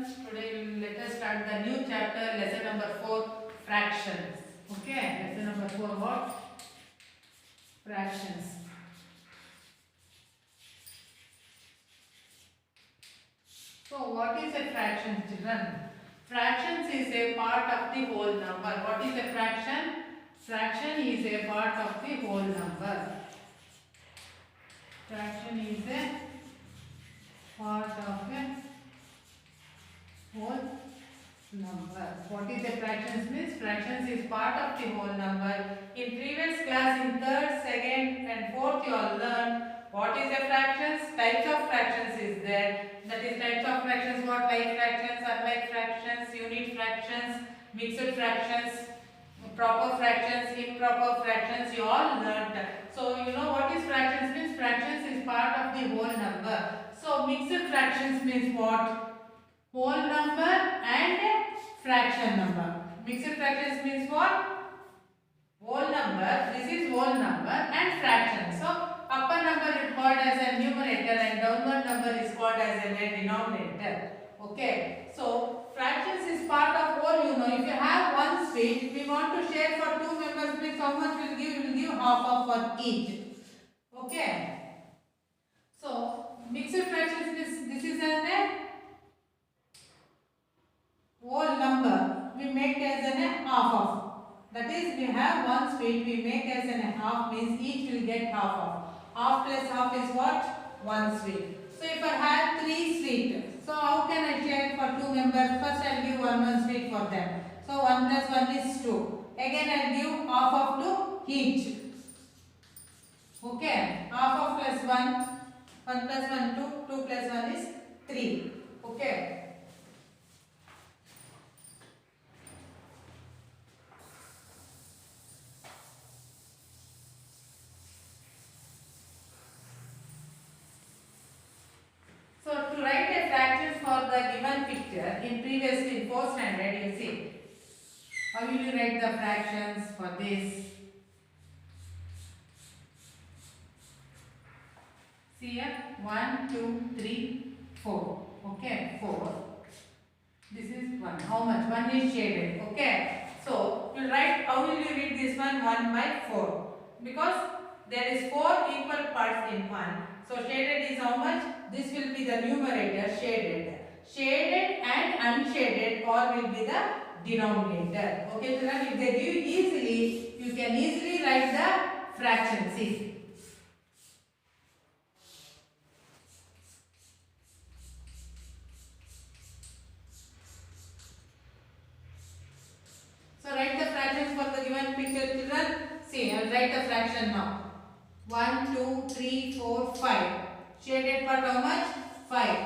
Let us start the new chapter, lesson number 4, fractions. Okay, lesson number 4, what? Fractions. So, what is a fraction, children? Fractions is a part of the whole number. What is a fraction? Fraction is a part of the whole number. Fraction is a part of a whole number. What is a fractions means? Fractions is part of the whole number. In previous class, in third, second and fourth, you all learned what is a fractions. Types of fractions is there. That is types of fractions. What? Like fractions, unlike fractions, unit fractions, mixed fractions, proper fractions, improper fractions. You all learned. So you know what is fractions means? Fractions is part of the whole number. So mixed fractions means what? Whole number and fraction number. Mixed fractions means what? Whole number. This is whole number and fraction. So upper number is called as a numerator and downward number is called as a denominator. Okay. So fractions is part of whole. You know, if you have one sweet, we want to share for two members. Means how much will give? Will give half of for each. Okay. So mixed fractions means this is a whole number we make as an half of. That is, we have one sweet, we make as an half means each will get half of. Half plus half is what? One sweet. So if I have three sweet, so how can I share for two members? First I will give one sweet for them. So 1 plus 1 is 2. Again I will give half of 2 each. Okay, half of plus 1, 1 plus 1 2, 2 plus 1 is 3. Okay. So to write a fractions for the given picture in previously in 4th standard, you see how will you write the fractions for this? See here 1, 2, 3, 4. Okay, 4. This is 1. How much? 1 is shaded. Okay. So you write, how will you read this one? 1 by 4. Because there is 4 equal parts in 1. So shaded is how much? This will be the numerator, shaded. Shaded and unshaded all will be the denominator. Okay, children, if they give easily, you can easily write the fraction. See. So write the fractions for the given picture, children. See, I will write the fraction now. 1, 2, 3, 4, 5. Shaded part how much? 5.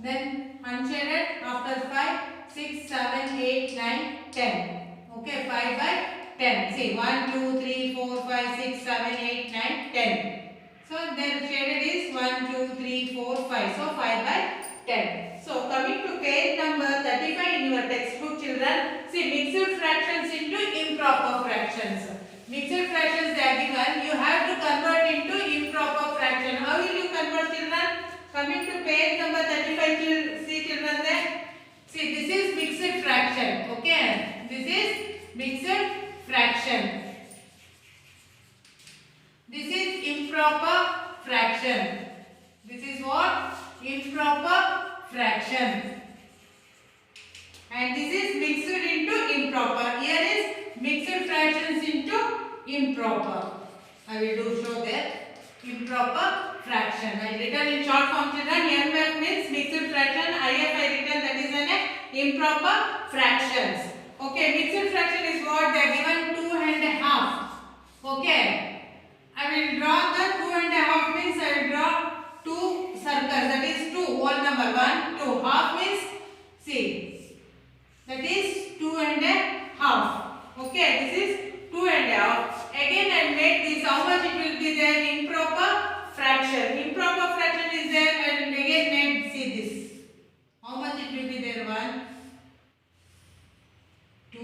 Then unshaded after 5, 6, 7, 8, 9, 10. Okay, 5 by 10. See, 1, 2, 3, 4, 5, 6, 7, 8, 9, 10. So then shaded is 1, 2, 3, 4, 5. So 5 by 10. So coming to page number 35 in your textbook, children. See, mixed fractions into improper fractions. Mixed fractions they are given. You have to convert into improper fraction. How will you convert, children? Coming to page number 35, see children there. See, this is mixed fraction. Okay, this is mixed fraction. This is improper fraction. This is what? Improper fraction. And this is mixed into improper. Here is mixed fractions into improper. I will show that. Improper fraction. I written in short form, children. MF means mixed fraction. IF I written, that is an improper fractions. Okay, mixed fraction is what? They are given 2 and a half. Okay. I will draw the 2 and a half means I will draw 2 circles. That is 2 whole number. 1, 2. Half means, see, that is 2 and a half. Okay, this is 2 and a half. Again I make this, how much it will be there? Improper fraction. Improper fraction is there and again make, see this. How much it will be there? 1, 2,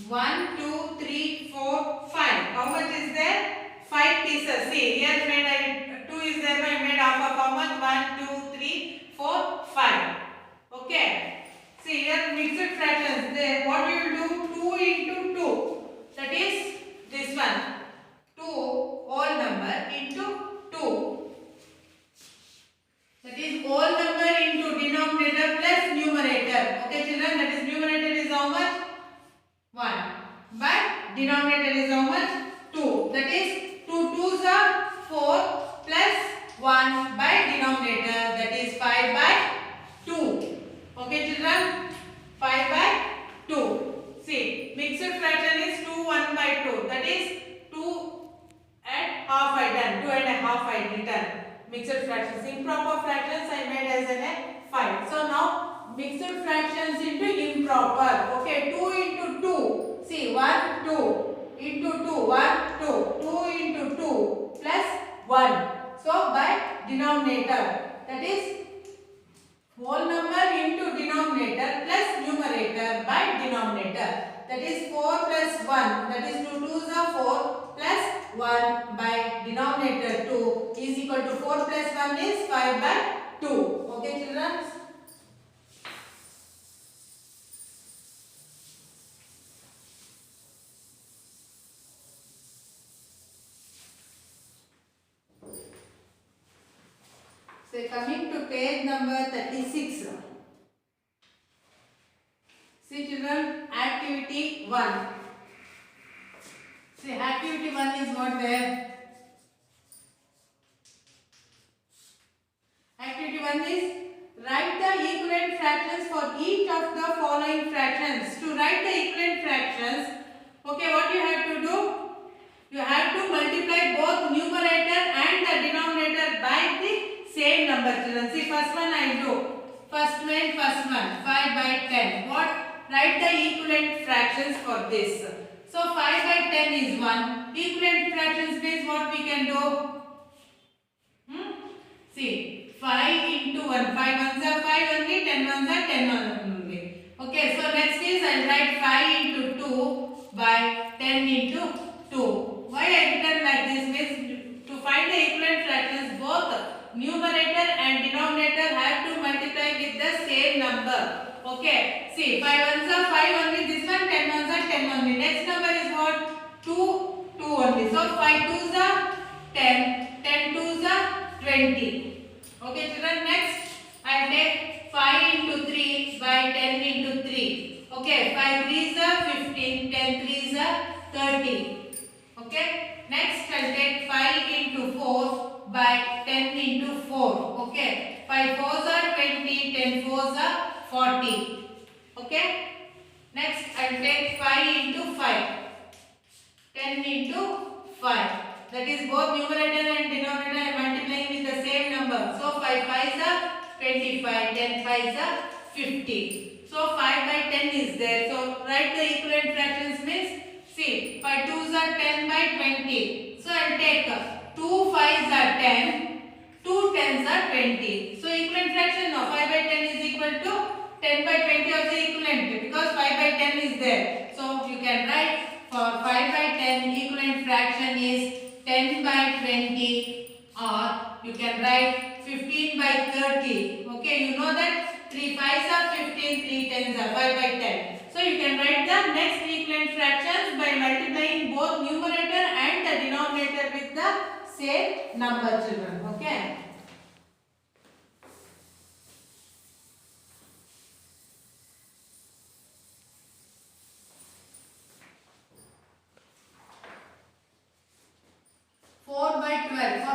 1, 2, 3, Denominator is how much? 2. That is 2 2s are 4 plus 1 by denominator, that is 5 by 2. Okay children? 5 by 2. See, mixed fraction is 2 1 by 2. That is 2 and half I done. 2 and a half I written. Mixed fractions. Improper fractions I made as an 5. So now mixed fractions into improper. Okay, 2 into 2. See, 1 2 into 2 1 2 2 into 2 plus 1. So by denominator, that is whole number into denominator plus numerator by denominator. That is 4 plus 1. That is 2 2s are 4 plus 1 by denominator 2 is equal to 4 plus 1 is 5 by 2. Okay children? So coming to page number 36. See children, activity 1. See, activity 1 is what there? Activity 1 is write the equivalent fractions for each of the following fractions. To write the equivalent fractions, okay, what you have to do? You have to multiply both numerator and the denominator by the same number children. See, first one I do. First one, 5 by 10. What? Write the equivalent fractions for this. So 5 by 10 is 1. Equivalent fractions means what we can do? See, 5 into 1. 5 ones are 5 only, 10 ones are 10 only. Okay, so next is I will write 5 into 2 by 10 into 2. Why I written like this means to find the equivalent fractions, both numerator and denominator have to multiply with the same number. Okay, see, 5 ones are 5 only, this one, 10 ones are 10 only. Next number is what? 2 only. So 5 2s are 10, 10 2s are 20. Okay children, next I take 5 into 3 by 10 into 3. Okay, 5 3s are 15, 10 3s are 30. Okay, next I take 5 into 4 by 10 into 4. Okay, 5 4s are 20, 10 4s are 40. Okay, next I take 5 into 5, 10 into 5. That is both numerator and denominator I am multiplying with the same number. So 5 5s are 25, 10 5s are 50. So 5 by 10 is there. So write the equivalent fractions means, see, 5 2s are 10 by 20. So I will take 2 5s are 10, 2 10s are 20. So equivalent fraction now 5 by 10 is equal to 10 by 20 also equivalent because 5 by 10 is there. So you can write for 5 by 10 equivalent fraction is 10 by 20, or you can write 15 by 30. Okay, you know that 3 5s are 15, 3 10s are 5 by 10. So you can write the next equivalent fractions by multiplying both numerator and the denominator with the same number children. Okay. For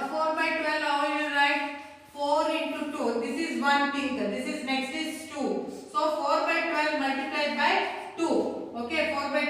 4 by 12, how will you write? 4 into 2. This is one thing. This is next is 2. So 4 by 12 multiplied by 2. Okay, 4 by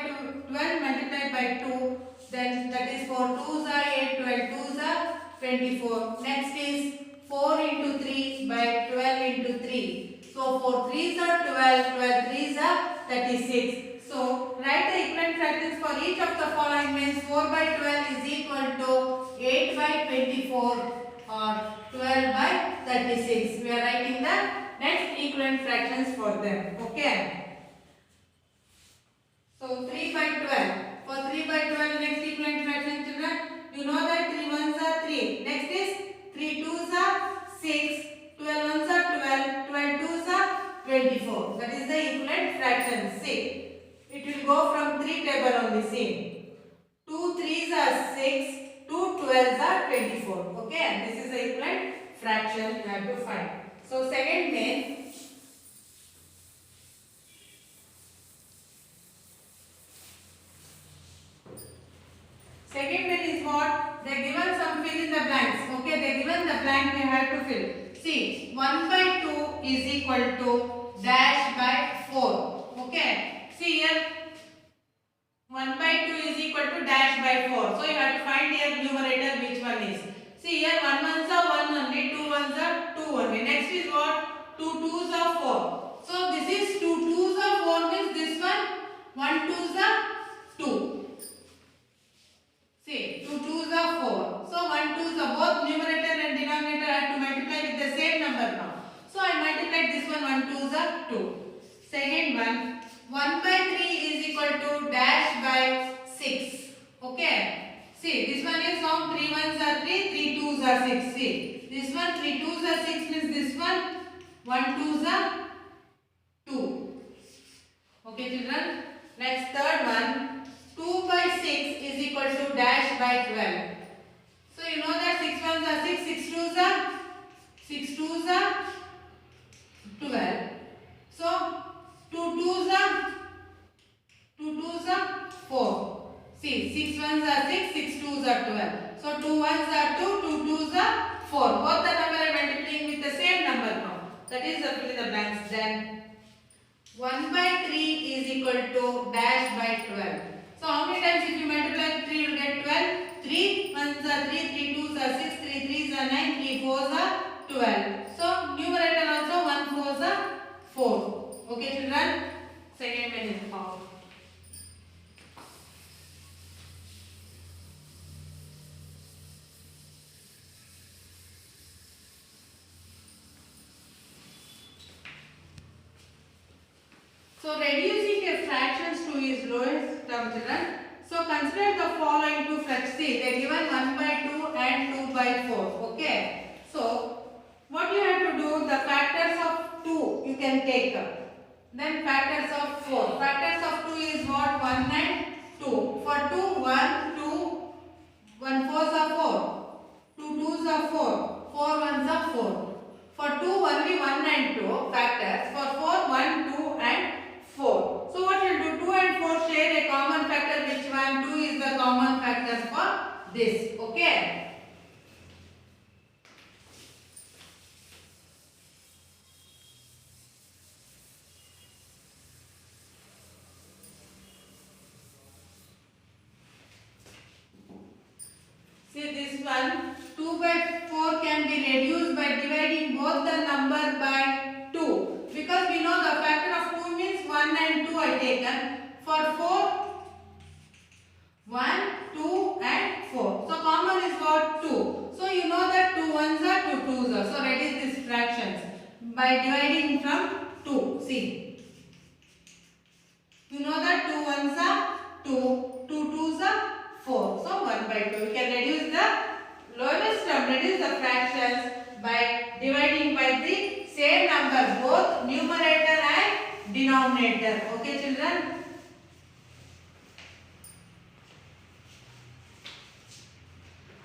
12 multiplied by 2. Then that is 4 2s are 8, 12 2s are 24. Next is 4 into 3 by 12 into 3. So 4 3s are 12, 12 3s are 36. So write the equivalent fractions for each of the following means 4 by 12 is equal to 8 by 24 or 12 by 36. We are writing the next equivalent fractions for them. Okay. So 3 by 12. For 3 by 12 next equivalent fraction children, you know that 3 ones are 3. Next is 3 2s are 6, 12 ones are 12, 12 2s are 24. That is the equivalent fraction. See. It will go from 3 table only, see. 2 3s are 6, 2 12s are 24. Okay, and this is the equivalent fraction you have to find. So second main, Second one is what? They given some fill in the blanks. Okay, they given the blank we have to fill. See, 1 by 2 is equal to dash by 4. Okay. See here, 1 by 2 is equal to dash by 4. So you have to find here numerator which one is. See here, 1 ones are 1 only, 2 ones are 2 only. Next is what? 2 twos are 4. So this is 2 twos are 4 means this one 1 twos are 2. See, 2 twos are 4. So 1 twos are both numerator and denominator. I have to multiply with the same number now. So I multiplied this one 1 twos are 2. Second one, 1 by 3 is equal to dash by 6. Okay. See, this one is now 3 ones are 3, 3 twos are 6. See, this one 3 twos are 6 means this one 1 twos are 2. Okay, children. Next third one, 2 by 6 is equal to dash by 12. So you know that 6 ones are 6, 6 twos are 12. So 2 twos are 4. See, 6 ones are 6, 6 twos are 12. So 2 ones are 2, 2 twos are 4. Both the number are multiplying with the same number now. That is the fill in the blanks. Then 1 by 3 is equal to dash by 12. So how many times if you multiply 3 you will get 12. 3 ones are 3, 3 twos are 6, 3 threes are 9, 3 fours are 12. So numerator also 1 fours are 4. Okay children. Second one is found. So reducing a fractions to its lowest term children. So consider the following two fractions. See, they are given 1 by 2 and 2 by 4. Okay. So what you have to do, the factors of 2 you can take. Then factors of 4. Factors of 2 is what? 1 and 2. For 2, 1, 2, 1 fours are 4. 2 twos are 4. 4 ones are 4. For 2 only 1 and 2 factors. For 4, 1, 2 and 4. So what you will do? 2 and 4 share a common factor. Which one? 2 is the common factor for this. Okay. See this one, 2 by 4 can be reduced by dividing both the number by 2. Because we know the factor of 2 means 1 and 2 I taken. For 4, 1, 2 and 4. So common is what? 2. So you know that 2 ones are 2 twos are. So reduce these fractions by dividing from 2. See. You know that 2 ones are 2, 2 twos are 4. So 1 by 2. We can reduce the lowest term, reduce the fractions by dividing by the same number, both numerator and denominator. Okay children?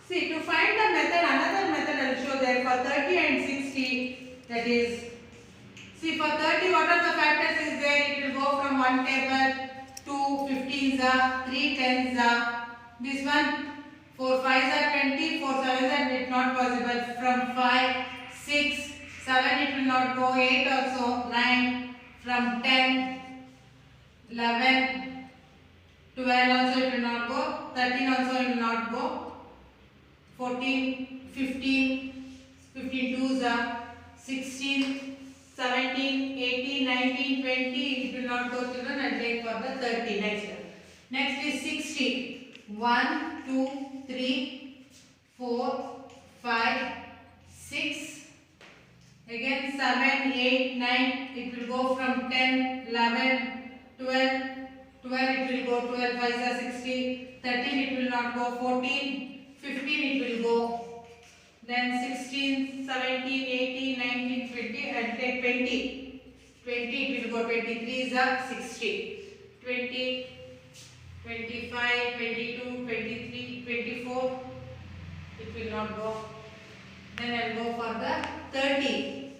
See, to find the method, another method I will show there for 30 and 60. That is, see for 30 what are the factors is there? It will go from one table, 2 15s are, 3 10s are. This one 4 5s are 20, 4 7s are it not possible. From 5, 6, 7 it will not go, 8 also, 9, from 10, 11, 12 also it will not go, 13 also it will not go, 14, 15, 15 twos are, 16, 17, 18, 19, 20 it will not go children. I take for the 30 next. Next is 60. 1, 2, 3, 4, 5, 6, again 7, 8, 9, it will go from 10, 11, 12, 12 it will go, 12 5s are 60, 13 it will not go, 14, 15 it will go, then 16, 17, 18, 19, 20 and take 20, 20 it will go, 23s are 60, 20, 25, 22, 23, 24, it will not go. Then I will go for the 30.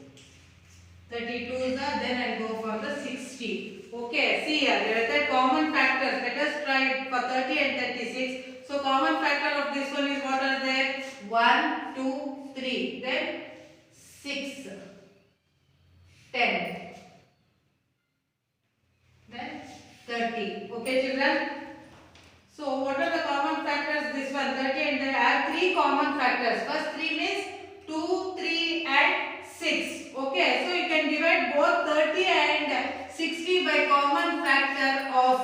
32 is the, then I will go for the 60. Okay, see here, there are the common factors. Let us try it for 30 and 36. So common factor of this one is what are there? 1, 2, 3. Then 6, 10. Then 30. Okay, children. So what are the common factors? This one 30 and there are three common factors. First three means 2, 3 and 6. Okay, so you can divide both 30 and 60 by common factor of,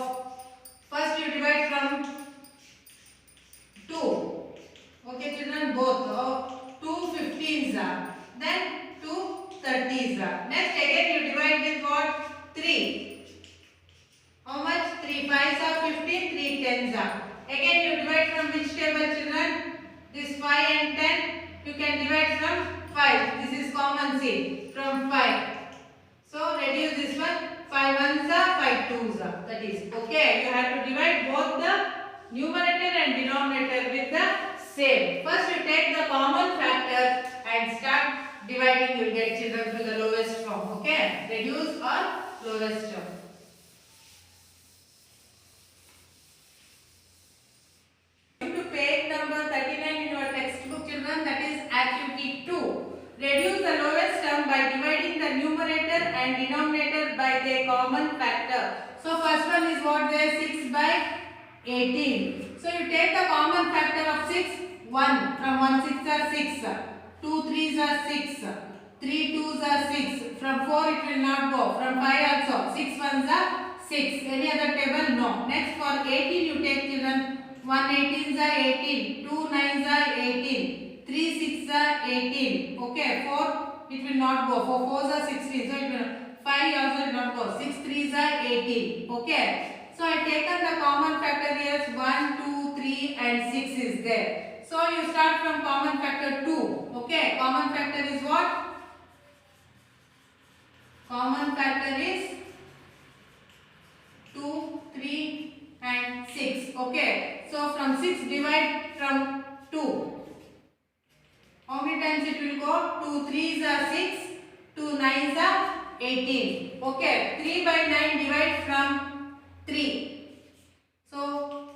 first you divide from 2. Okay children, both of 2 15s are, then 2 30s are. Next again you divide with what? 3. How much? 3 5s are 15, 3 10s are. Again you divide from which table children? This 5 and 10 you can divide from 5. This is common see from 5. So reduce this one. 5 1s are 5 2s are. That is okay. You have to divide both the numerator and denominator with the same. First you take the common factor and start dividing. You will get children to the lowest form. Okay. Reduce or lowest term. Page number 39 in your textbook children, that is activity 2. Reduce the lowest term by dividing the numerator and denominator by their common factor. So first one is what there? 6 by 18. So you take the common factor of 6. 1 from 1 6 are 6. 2 3s are 6. 3 2s are 6. From 4 it will not go. From 5 also. 6 1s are 6. Any other table? No. Next for 18 you take children. 1 18s are 18, 2 9s are 18, 3 6 are 18. Okay, 4 it will not go. 4 4s are 16, so it will 5 also will not go. 6 3s are 18. Okay, so I taken the common factor here. 1 2 3 and 6 is there. So you start from common factor 2. Okay, common factor is what? Common factor is 2 3 and 6. Okay. So from 6 divide from 2. How many times it will go? 2 3s are 6, 2 9s are 18. Okay. 3 by 9 divide from 3. So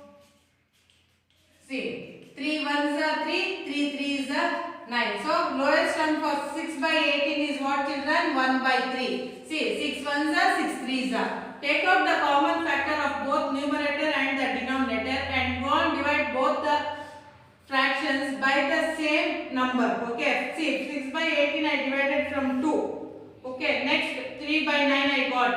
see, 3 1s are 3, 3 3s are 9. So lowest term for 6 by 18 is what children? 1 by 3. See, 6 1s are 6 3s are. Take out the common factor of both numerator and the denominator and go and divide both the fractions by the same number. Okay, see 6 by 18 I divided from 2. Okay, next 3 by 9 I got.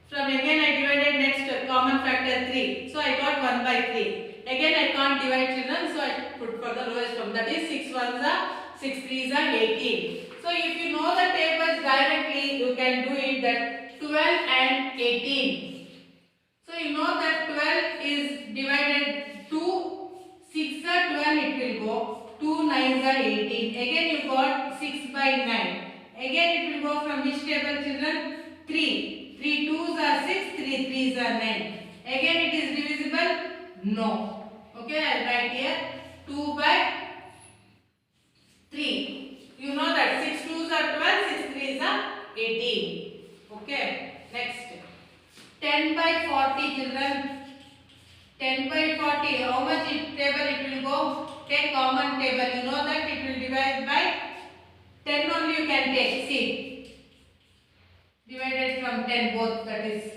From again I divided next common factor 3. So I got 1 by 3. Again I can't divide children, so I put for the lowest term. That is 6 1s are 6 3s are 18. So if you know the tables directly, you can do it that 12 and 18. So you know that 12 is divided 2, 6 are 12 it will go, 2 9s are 18. Again you got 6 by 9. Again it will go from which table children? 3. 3 2s are 6, 3 3s are 9. Again it is divisible? No. Okay, I will write here 2 by 3. You know that 6 2s are 12, 6 3s are 18. Okay, next 10 by 40 children. 10 by 40, how much table it will go? Take common table. You know that it will divide by 10 only you can take. See, divided from 10 both, that is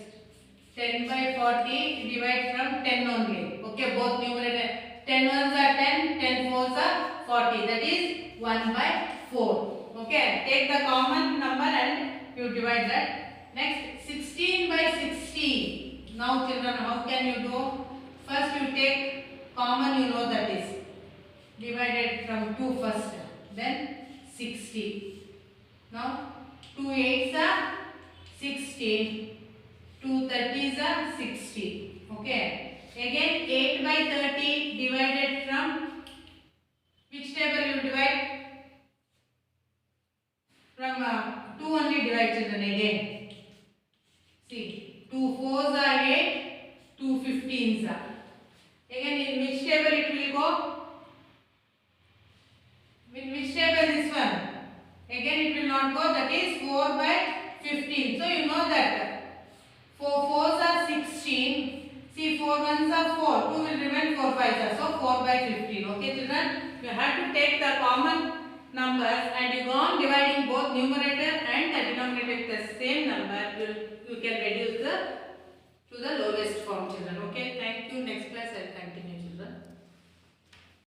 10 by 40 divide from 10 only. Okay, both numerator. 10 1s are 10, 10 4s are 40. That is 1 by 4. Okay, take the common number and you divide that. Next 16 by 16. Now children, how can you do? First you take common, you know that is divided from 2 first, then 60. Now 2 8s are 16, 2 30s are 60. Okay. Again 8 by 30 divided from which table you divide? From 2 only divide children again. See, 2 4s are 8, 2 15s are. Again in which table it will go? In which table this one? Again it will not go, that is 4 by 15. So you know that 4 are 4. 2 will remain 4 5 are. So 4 by 15. Okay children. You have to take the common numbers and you go on dividing both numerator and the denominator with the same number. You can reduce the to the lowest form children. Okay. Thank you. Next.